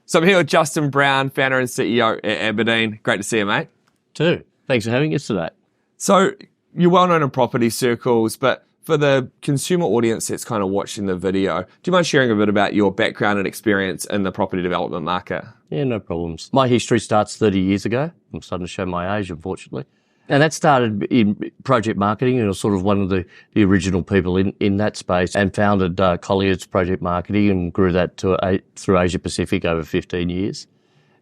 So I'm here with Justin Brown, founder and CEO at Abadeen. Great to see you, mate. Too. Thanks for having us today. So you're well known in property circles, but for the consumer audience that's kind of watching the video, do you mind sharing a bit about your background and experience in the property development market? Yeah, no problems. My history starts 30 years ago. I'm starting to show my age, unfortunately. And that started in project marketing, and I was sort of one of the original people in that space, and founded Collier's project marketing and grew that through Asia Pacific over 15 years.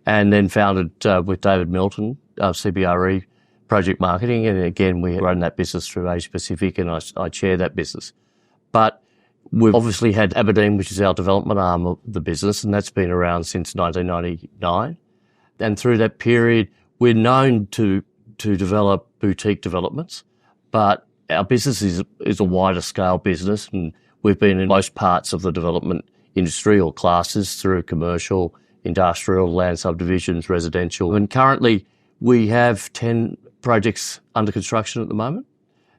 And then founded with David Milton, CBRE project marketing. And again, we run that business through Asia Pacific, and I chair that business. But we've obviously had Abadeen, which is our development arm of the business, and that's been around since 1999. And through that period, we're known to develop boutique developments, but our business is a wider scale business, and we've been in most parts of the development industry or classes through commercial, industrial, land subdivisions, residential. And currently we have 10 projects under construction at the moment,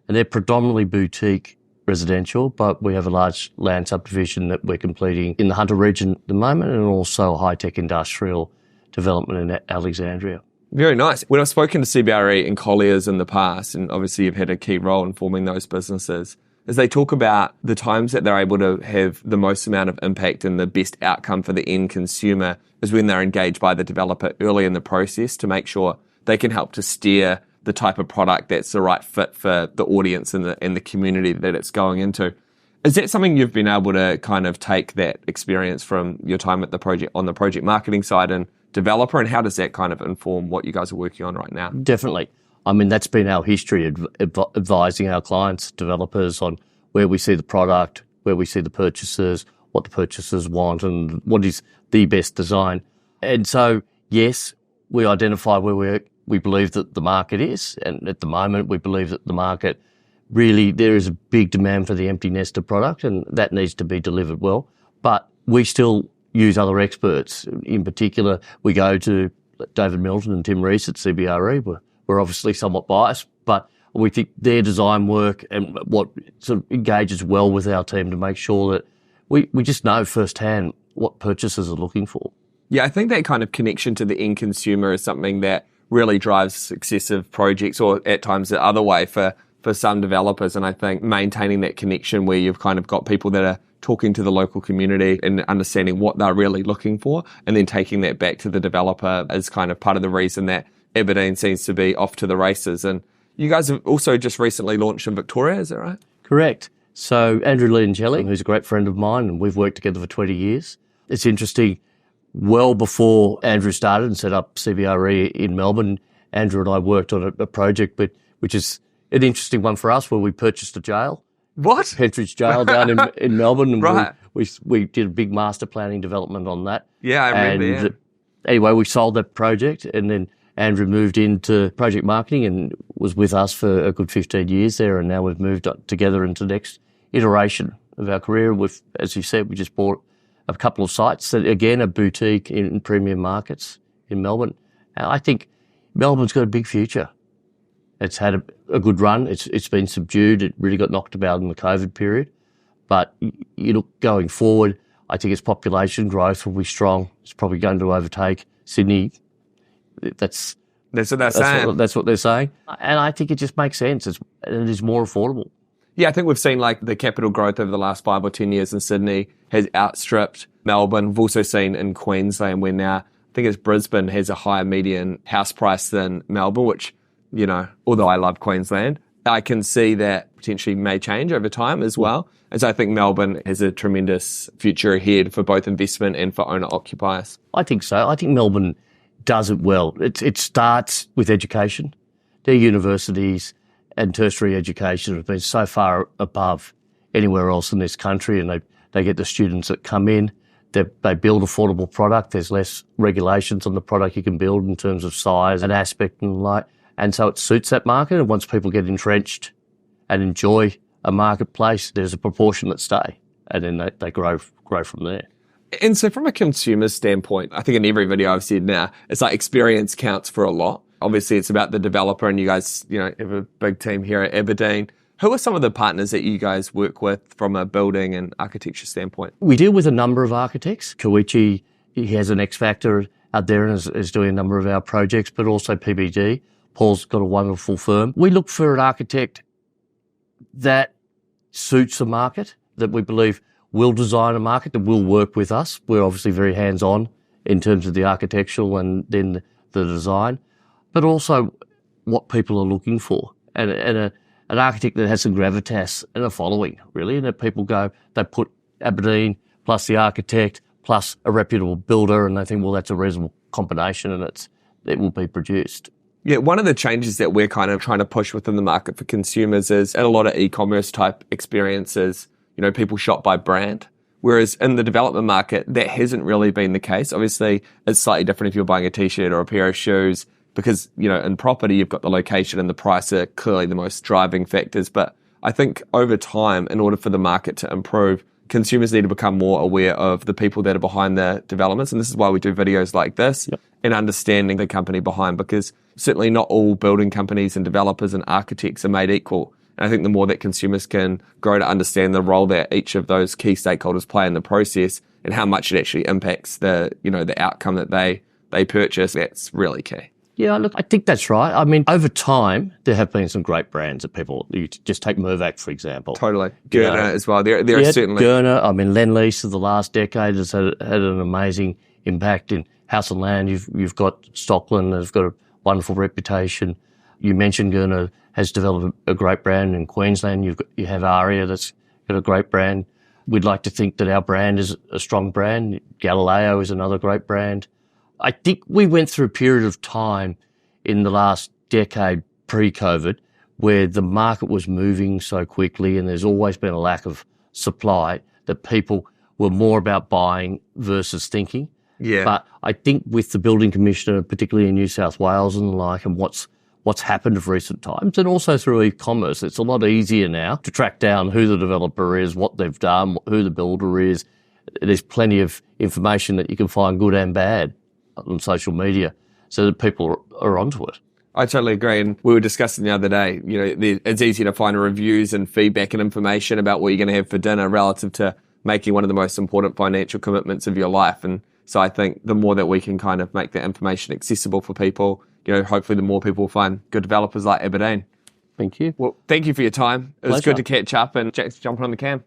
and they're predominantly boutique residential, but we have a large land subdivision that we're completing in the Hunter region at the moment, and also a high-tech industrial development in Alexandria. Very nice. When I've spoken to CBRE and Collier's in the past, and obviously you've had a key role in forming those businesses, as they talk about the times that they're able to have the most amount of impact and the best outcome for the end consumer is when they're engaged by the developer early in the process to make sure they can help to steer the type of product that's the right fit for the audience and the community that it's going into. Is that something you've been able to kind of take that experience from your time at the project on the project marketing side and developer, and how does that kind of inform what you guys are working on right now? Definitely. I mean, that's been our history, advising our clients, developers, on where we see the product, where we see the purchasers, what the purchasers want, and what is the best design. And so, yes, we identify where we believe that the market is, and at the moment we believe that the market really, there is a big demand for the empty nester product, and that needs to be delivered well. But we still use other experts. In particular, we go to David Milton and Tim Rees at CBRE. We're obviously somewhat biased, but we think their design work and what sort of engages well with our team to make sure that we just know firsthand what purchasers are looking for. Yeah, I think that kind of connection to the end consumer is something that really drives successive projects, or at times the other way for some developers. And I think maintaining that connection where you've kind of got people that are talking to the local community and understanding what they're really looking for, and then taking that back to the developer is kind of part of the reason that Abadeen seems to be off to the races. And you guys have also just recently launched in Victoria, is that right? Correct. So Andrew Leoncelli, who's a great friend of mine, and we've worked together for 20 years. It's interesting, well before Andrew started and set up CBRE in Melbourne, Andrew and I worked on a project which is an interesting one for us, where we purchased a jail. What? Pentridge Jail down in Melbourne. And right. We did a big master planning development on that. Yeah, I remember. Anyway, we sold that project, and then Andrew moved into project marketing and was with us for a good 15 years there, and now we've moved together into the next iteration of our career. As you said, we just bought a couple of sites that, again, are boutique in premium markets in Melbourne. And I think Melbourne's got a big future. It's had a good run. It's been subdued. It really got knocked about in the COVID period. But you look going forward, I think its population growth will be strong. It's probably going to overtake Sydney. That's what they're saying. That's what they're saying. And I think it just makes sense. It is more affordable. Yeah, I think we've seen like the capital growth over the last 5 or 10 years in Sydney has outstripped Melbourne. We've also seen in Queensland where now, I think it's Brisbane has a higher median house price than Melbourne, which, you know, although I love Queensland, I can see that potentially may change over time as well. And so I think Melbourne has a tremendous future ahead for both investment and for owner-occupiers. I think so. I think Melbourne does it well. It starts with education. Their universities and tertiary education have been so far above anywhere else in this country, and they get the students that come in. They build affordable product. There's less regulations on the product you can build in terms of size and aspect and light. And so it suits that market. And once people get entrenched and enjoy a marketplace, there's a proportion that stay, and then they grow from there. And so from a consumer standpoint, I think in every video I've said now, it's like experience counts for a lot. Obviously, it's about the developer, and you guys, you know, have a big team here at Abadeen. Who are some of the partners that you guys work with from a building and architecture standpoint? We deal with a number of architects. Koichi he has an X Factor out there and is doing a number of our projects, but also PBG. Paul's got a wonderful firm. We look for an architect that suits the market, that we believe will design a market, that will work with us. We're obviously very hands-on in terms of the architectural and then the design, but also what people are looking for. And an architect that has some gravitas and a following, really, and that people go, they put Abadeen plus the architect plus a reputable builder, and they think, well, that's a reasonable combination, and it will be produced. Yeah, one of the changes that we're kind of trying to push within the market for consumers is, in a lot of e-commerce type experiences, people shop by brand. Whereas in the development market, that hasn't really been the case. Obviously, it's slightly different if you're buying a t-shirt or a pair of shoes because, in property, you've got the location and the price are clearly the most driving factors. But I think over time, in order for the market to improve, consumers need to become more aware of the people that are behind the developments. And this is why we do videos like this and understanding the company behind, because certainly not all building companies and developers and architects are made equal. And I think the more that consumers can grow to understand the role that each of those key stakeholders play in the process and how much it actually impacts the outcome that they purchase, that's really key. Yeah, look, I think that's right. I mean, over time, there have been some great brands that people, you just take Mirvac, for example. Totally. Gurner as well. There are certainly. Gurner, I mean, Lend-Lease of the last decade has had an amazing impact in House and Land. You've got Stockland, that's got a wonderful reputation. You mentioned Gurner has developed a great brand in Queensland. You have Aria that's got a great brand. We'd like to think that our brand is a strong brand. Galileo is another great brand. I think we went through a period of time in the last decade pre-COVID where the market was moving so quickly and there's always been a lack of supply that people were more about buying versus thinking. Yeah. But I think with the building commissioner, particularly in New South Wales and the like, and what's happened of recent times, and also through e-commerce, it's a lot easier now to track down who the developer is, what they've done, who the builder is. There's plenty of information that you can find, good and bad, on social media, so that people are onto it. I totally agree. And we were discussing the other day, it's easy to find reviews and feedback and information about what you're going to have for dinner relative to making one of the most important financial commitments of your life. And so I think the more that we can kind of make that information accessible for people, hopefully the more people find good developers like Abadeen. Thank you. Well, thank you for your time. It was Pleasure. good to catch up, and Jack's jumping on the cam.